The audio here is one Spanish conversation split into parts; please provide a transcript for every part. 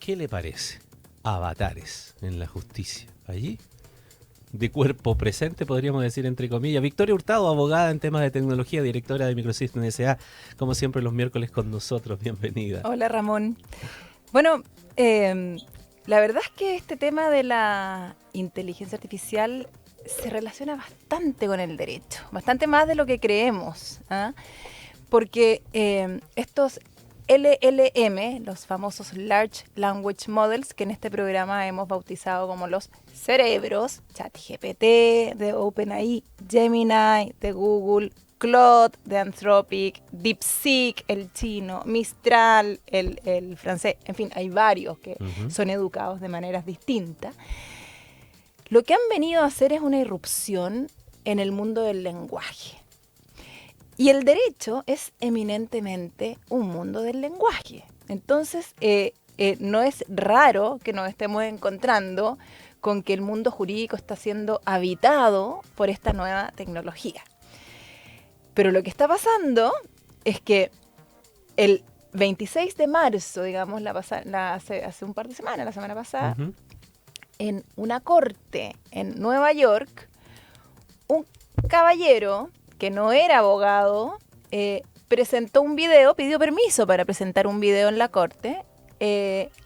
¿Qué le parece? Avatares en la justicia. Allí, de cuerpo presente, podríamos decir entre comillas. Victoria Hurtado, abogada en temas de tecnología, directora de Microsystem S.A., como siempre los miércoles con nosotros. Bienvenida. Hola, Ramón. Bueno, la verdad es que este tema de la inteligencia artificial se relaciona bastante con el derecho, bastante más de lo que creemos, ¿ah? Porque estos LLM, los famosos Large Language Models, que en este programa hemos bautizado como los cerebros, ChatGPT de OpenAI, Gemini de Google, Claude de Anthropic, DeepSeek, el chino, Mistral, el francés, en fin, hay varios que son educados de maneras distintas. Lo que han venido a hacer es una irrupción en el mundo del lenguaje. Y el derecho es eminentemente un mundo del lenguaje. Entonces, no es raro que nos estemos encontrando con que el mundo jurídico está siendo habitado por esta nueva tecnología. Pero lo que está pasando es que el 26 de marzo, digamos, hace un par de semanas, la semana pasada, en una corte en Nueva York, un caballero que no era abogado, presentó un video, pidió permiso para presentar un video en la corte.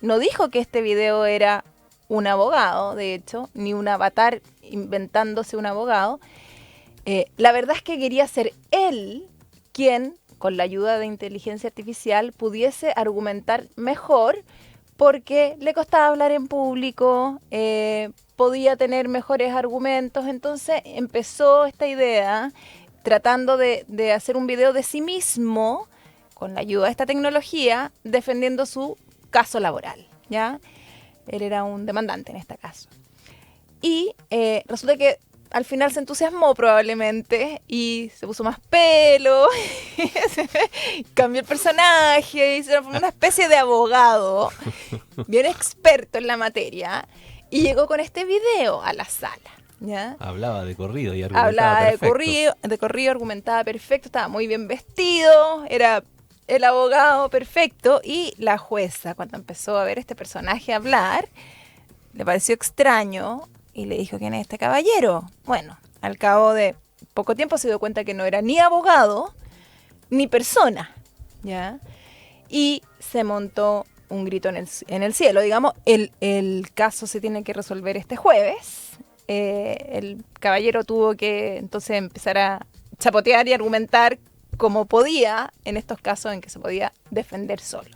No dijo que este video era un abogado, de hecho, ni un avatar inventándose un abogado. La verdad es que quería ser él quien, con la ayuda de inteligencia artificial, pudiese argumentar mejor porque le costaba hablar en público, podía tener mejores argumentos. Entonces empezó esta idea tratando de hacer un video de sí mismo, con la ayuda de esta tecnología, defendiendo su caso laboral, ¿ya? Él era un demandante en este caso. Y resulta que al final se entusiasmó probablemente y se puso más pelo, cambió el personaje, hizo una especie de abogado, bien experto en la materia, y llegó con este video a la sala. ¿Ya? Hablaba de corrido y argumentaba perfecto. Hablaba de corrido, argumentaba perfecto, estaba muy bien vestido, era el abogado perfecto. Y la jueza, cuando empezó a ver este personaje hablar, le pareció extraño y le dijo: ¿quién es este caballero? Bueno, al cabo de poco tiempo se dio cuenta que no era ni abogado ni persona, ¿ya? Y se montó un grito en el cielo. Digamos, el caso se tiene que resolver este jueves. El caballero tuvo que entonces empezar a chapotear y argumentar como podía en estos casos en que se podía defender solo.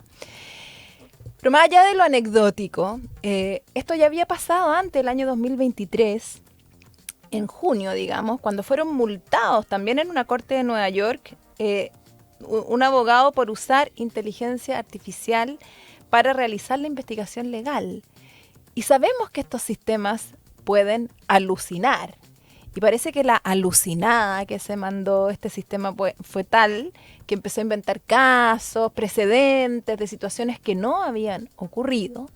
Pero más allá de lo anecdótico, esto ya había pasado antes, el año 2023, en junio, digamos, cuando fueron multados también en una corte de Nueva York, un abogado por usar inteligencia artificial para realizar la investigación legal. Y sabemos que estos sistemas pueden alucinar. Y parece que la alucinada que se mandó este sistema fue tal que empezó a inventar casos, precedentes de situaciones que no habían ocurrido.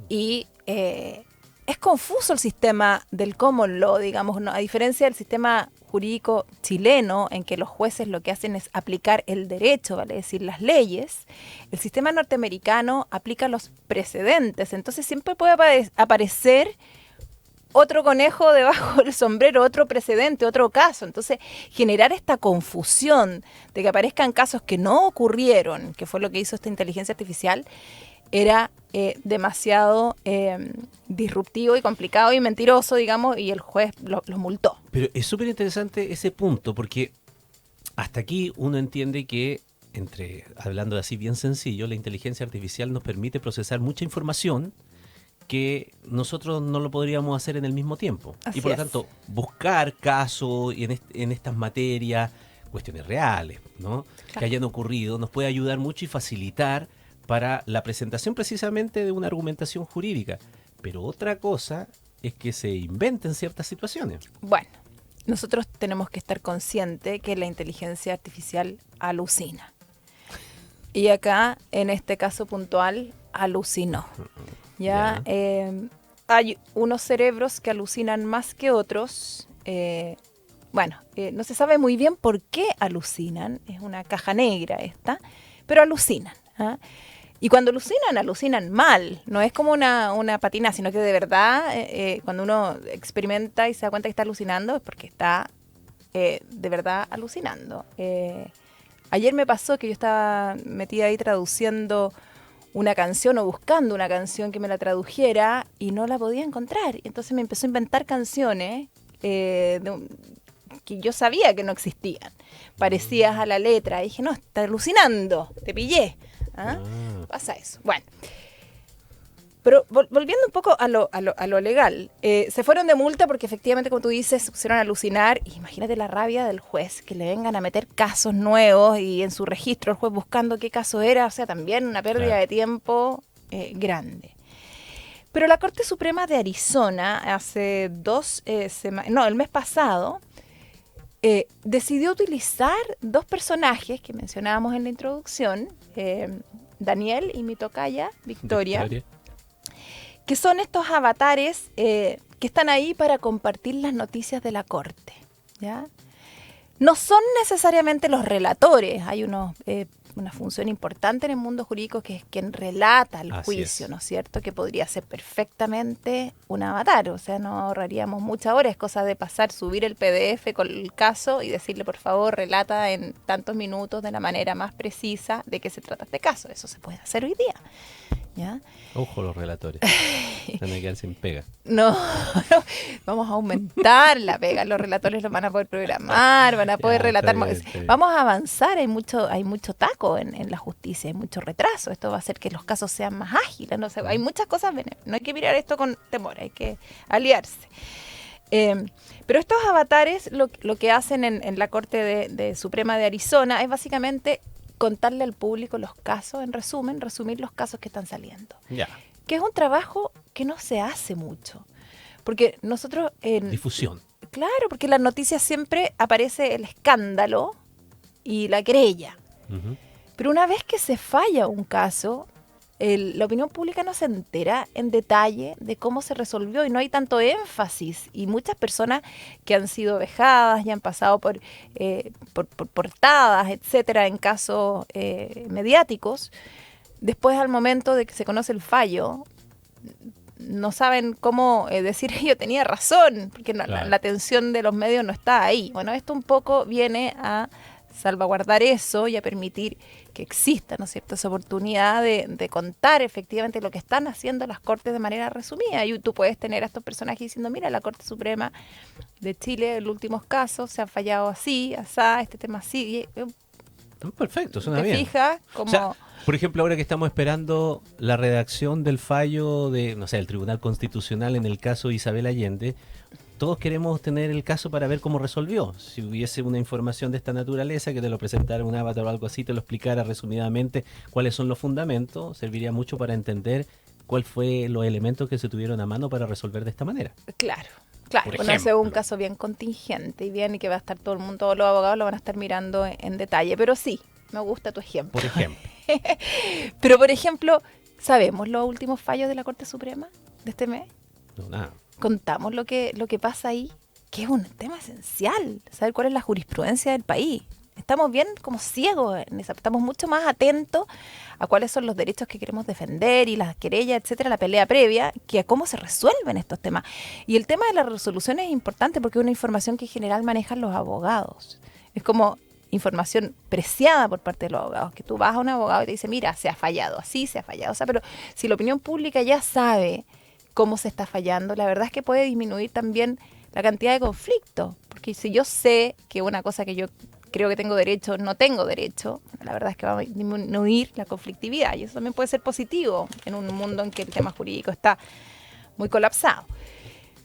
Y es confuso el sistema del common law, digamos, ¿no? A diferencia del sistema jurídico chileno, en que los jueces lo que hacen es aplicar el derecho, vale decir, las leyes, el sistema norteamericano aplica los precedentes. Entonces siempre puede aparecer otro conejo debajo del sombrero, otro precedente, otro caso. Entonces, generar esta confusión de que aparezcan casos que no ocurrieron, que fue lo que hizo esta inteligencia artificial, era demasiado disruptivo y complicado y mentiroso, digamos, y el juez lo multó. Pero es súper interesante ese punto, porque hasta aquí uno entiende que, hablando de así bien sencillo, la inteligencia artificial nos permite procesar mucha información que nosotros no lo podríamos hacer en el mismo tiempo. Así y por lo es. tanto, buscar casos en estas materias, cuestiones reales, ¿no? Claro. Que hayan ocurrido, nos puede ayudar mucho y facilitar para la presentación precisamente de una argumentación jurídica. Pero otra cosa es que se inventen ciertas situaciones. Bueno, nosotros tenemos que estar conscientes que la inteligencia artificial alucina. Y acá, en este caso puntual, alucinó. ¿Ya? Hay unos cerebros que alucinan más que otros. No se sabe muy bien por qué alucinan. Es una caja negra esta, pero alucinan. ¿Ah? Y cuando alucinan mal. No es como una patina, sino que de verdad, cuando uno experimenta y se da cuenta que está alucinando, es porque está de verdad alucinando. Ayer me pasó que yo estaba metida ahí traduciendo una canción o buscando una canción que me la tradujera y no la podía encontrar. Y entonces me empezó a inventar canciones que yo sabía que no existían. Parecidas a la letra. Y dije, no, está alucinando, te pillé. ¿Ah? Pasa eso. Bueno, pero volviendo un poco a lo legal, se fueron de multa porque efectivamente, como tú dices, se pusieron a alucinar. Y imagínate la rabia del juez, que le vengan a meter casos nuevos y en su registro el juez buscando qué caso era. O sea, también una pérdida de tiempo grande. Pero la Corte Suprema de Arizona hace el mes pasado, decidió utilizar dos personajes que mencionábamos en la introducción, Daniel y mi tocaya, Victoria, que son estos avatares que están ahí para compartir las noticias de la Corte, ¿ya? No son necesariamente los relatores, hay una función importante en el mundo jurídico que es quien relata el juicio, ¿no es cierto? Que podría ser perfectamente un avatar, o sea, no ahorraríamos muchas horas, es cosa de subir el PDF con el caso y decirle, por favor, relata en tantos minutos de la manera más precisa de qué se trata este caso. Eso se puede hacer hoy día, ¿ya? Ojo los relatores, van a quedar sin pega. No, vamos a aumentar la pega, los relatores los van a poder programar, van a poder relatar. Vamos a avanzar, hay mucho taco en la justicia, hay mucho retraso, esto va a hacer que los casos sean más ágiles, no sé, hay muchas cosas, no hay que mirar esto con temor, hay que aliarse. Pero estos avatares lo que hacen en la Corte de Suprema de Arizona es básicamente contarle al público los casos, en resumen, resumir los casos que están saliendo. Ya. Que es un trabajo que no se hace mucho. Porque nosotros... Difusión. Claro, porque en las noticias siempre aparece el escándalo y la querella. Uh-huh. Pero una vez que se falla un caso, la opinión pública no se entera en detalle de cómo se resolvió y no hay tanto énfasis. Y muchas personas que han sido vejadas y han pasado por portadas, etcétera, en casos mediáticos, después al momento de que se conoce el fallo, no saben cómo decir yo tenía razón, porque la atención de los medios no está ahí. Bueno, esto un poco viene a salvaguardar eso y a permitir que exista, ¿no es cierto?, esa oportunidad de contar efectivamente lo que están haciendo las Cortes de manera resumida. Y tú puedes tener a estos personajes diciendo, mira, la Corte Suprema de Chile, en los últimos casos, se han fallado así, asá, este tema así. Perfecto, suena bien. ¿Te fijas? Como... O sea, por ejemplo, ahora que estamos esperando la redacción del fallo del Tribunal Constitucional en el caso Isabel Allende, todos queremos tener el caso para ver cómo resolvió. Si hubiese una información de esta naturaleza, que te lo presentara un avatar o algo así, te lo explicara resumidamente cuáles son los fundamentos, serviría mucho para entender cuál fue los elementos que se tuvieron a mano para resolver de esta manera. Claro. Bueno, ese es un caso bien contingente y que va a estar todo el mundo, todos los abogados lo van a estar mirando en detalle. Pero sí, me gusta tu ejemplo. Por ejemplo. Pero, por ejemplo, ¿sabemos los últimos fallos de la Corte Suprema de este mes? No, nada. Contamos lo que pasa ahí, que es un tema esencial, saber cuál es la jurisprudencia del país. Estamos bien como ciegos en eso, estamos mucho más atentos a cuáles son los derechos que queremos defender y las querellas, etcétera, la pelea previa, que a cómo se resuelven estos temas. Y el tema de la resolución es importante porque es una información que en general manejan los abogados. Es como información preciada por parte de los abogados, que tú vas a un abogado y te dice, mira, se ha fallado, así se ha fallado. O sea, pero si la opinión pública ya sabe cómo se está fallando, la verdad es que puede disminuir también la cantidad de conflictos, porque si yo sé que una cosa que yo creo que tengo derecho, no tengo derecho, la verdad es que va a disminuir la conflictividad y eso también puede ser positivo en un mundo en que el tema jurídico está muy colapsado.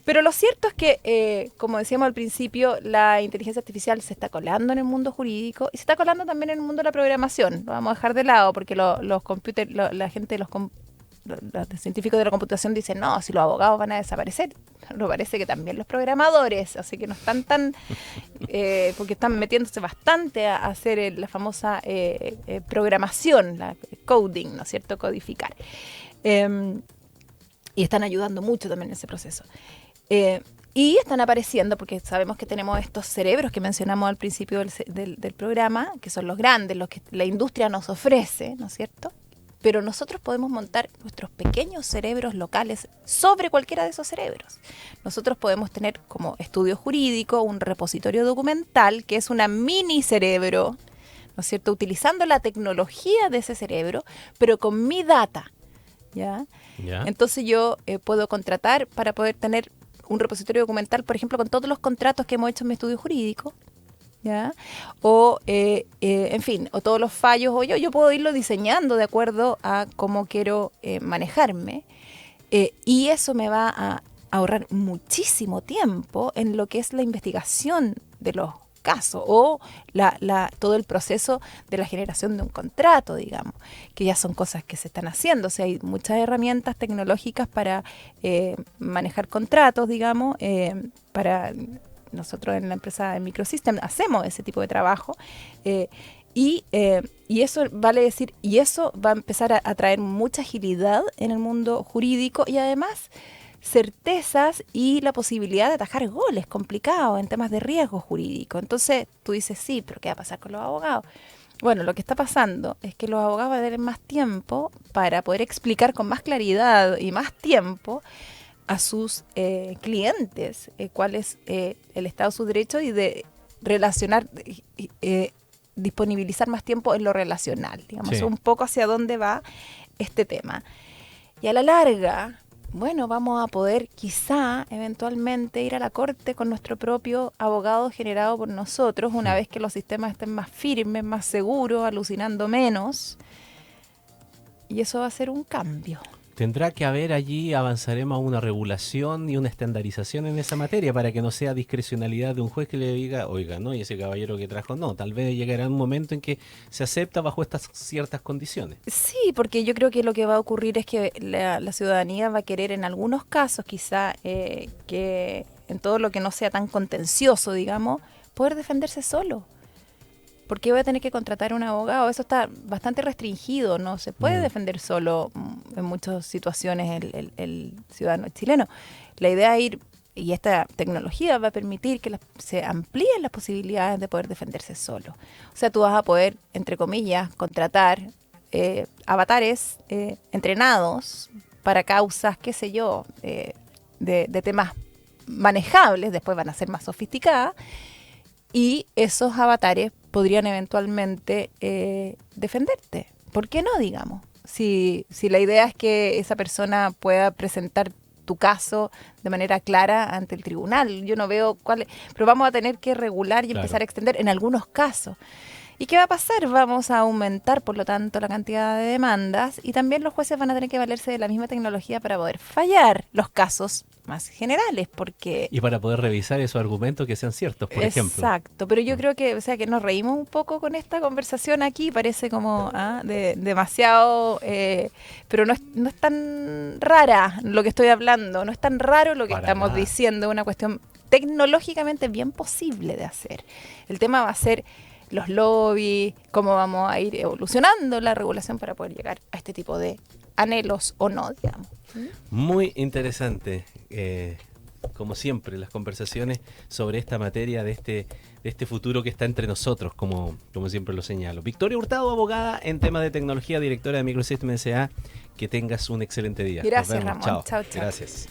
Pero lo cierto es que, como decíamos al principio, la inteligencia artificial se está colando en el mundo jurídico y se está colando también en el mundo de la programación. Lo vamos a dejar de lado porque la gente de los científicos de la computación dicen, no, si los abogados van a desaparecer. Me parece que también los programadores, así que no están tan... porque están metiéndose bastante a hacer la famosa programación, la coding, ¿no es cierto?, codificar. Y están ayudando mucho también en ese proceso. Y están apareciendo, porque sabemos que tenemos estos cerebros que mencionamos al principio del programa, que son los grandes, los que la industria nos ofrece, ¿no es cierto?, pero nosotros podemos montar nuestros pequeños cerebros locales sobre cualquiera de esos cerebros. Nosotros podemos tener como estudio jurídico un repositorio documental que es una mini cerebro, ¿no es cierto?, utilizando la tecnología de ese cerebro, pero con mi data, ¿ya? Entonces yo puedo contratar para poder tener un repositorio documental, por ejemplo, con todos los contratos que hemos hecho en mi estudio jurídico, ¿ya? O, en fin, o todos los fallos, o yo puedo irlo diseñando de acuerdo a cómo quiero manejarme, y eso me va a ahorrar muchísimo tiempo en lo que es la investigación de los casos o todo el proceso de la generación de un contrato, digamos, que ya son cosas que se están haciendo. O sea, hay muchas herramientas tecnológicas para manejar contratos, digamos, para nosotros en la empresa de Microsystem hacemos ese tipo de trabajo, y eso vale decir, y eso va a empezar a traer mucha agilidad en el mundo jurídico y además certezas y la posibilidad de atajar goles complicados en temas de riesgo jurídico. Entonces tú dices, sí, pero ¿qué va a pasar con los abogados? Bueno, lo que está pasando es que los abogados van a tener más tiempo para poder explicar con más claridad y más tiempo a sus clientes cuál es el estado de sus derechos y de relacionar, disponibilizar más tiempo en lo relacional, digamos, un poco hacia dónde va este tema. Y a la larga, bueno, vamos a poder quizá eventualmente ir a la corte con nuestro propio abogado generado por nosotros una vez que los sistemas estén más firmes, más seguros, alucinando menos. Y eso va a ser un cambio. Tendrá que haber allí, avanzaremos a una regulación y una estandarización en esa materia para que no sea discrecionalidad de un juez que le diga, oiga, no, y ese caballero que trajo, no, tal vez llegará un momento en que se acepta bajo estas ciertas condiciones. Sí, porque yo creo que lo que va a ocurrir es que la ciudadanía va a querer en algunos casos quizá que en todo lo que no sea tan contencioso, digamos, poder defenderse solo. ¿Por qué voy a tener que contratar a un abogado? Eso está bastante restringido, no se puede defender solo en muchas situaciones el ciudadano chileno. La idea es ir, y esta tecnología va a permitir que se amplíen las posibilidades de poder defenderse solo. O sea, tú vas a poder, entre comillas, contratar avatares entrenados para causas, qué sé yo, de temas manejables, después van a ser más sofisticadas, y esos avatares podrían eventualmente defenderte. ¿Por qué no, digamos? Si la idea es que esa persona pueda presentar tu caso de manera clara ante el tribunal. Yo no veo cuál, pero vamos a tener que regular y empezar a extender en algunos casos. ¿Y qué va a pasar? Vamos a aumentar, por lo tanto, la cantidad de demandas y también los jueces van a tener que valerse de la misma tecnología para poder fallar los casos más generales, porque... Y para poder revisar esos argumentos que sean ciertos, por ejemplo. Exacto, pero yo creo que, o sea, que nos reímos un poco con esta conversación aquí, parece como demasiado, pero no es tan rara lo que estoy hablando, no es tan raro lo que estamos diciendo, es una cuestión tecnológicamente bien posible de hacer. El tema va a ser los lobbies, cómo vamos a ir evolucionando la regulación para poder llegar a este tipo de anhelos o no, digamos. Muy interesante, como siempre, las conversaciones sobre esta materia de este futuro que está entre nosotros, como siempre lo señalo. Victoria Hurtado, abogada en temas de tecnología, directora de Microsystem S.A. Que tengas un excelente día. Gracias, Ramón. Chao. Chao. Gracias.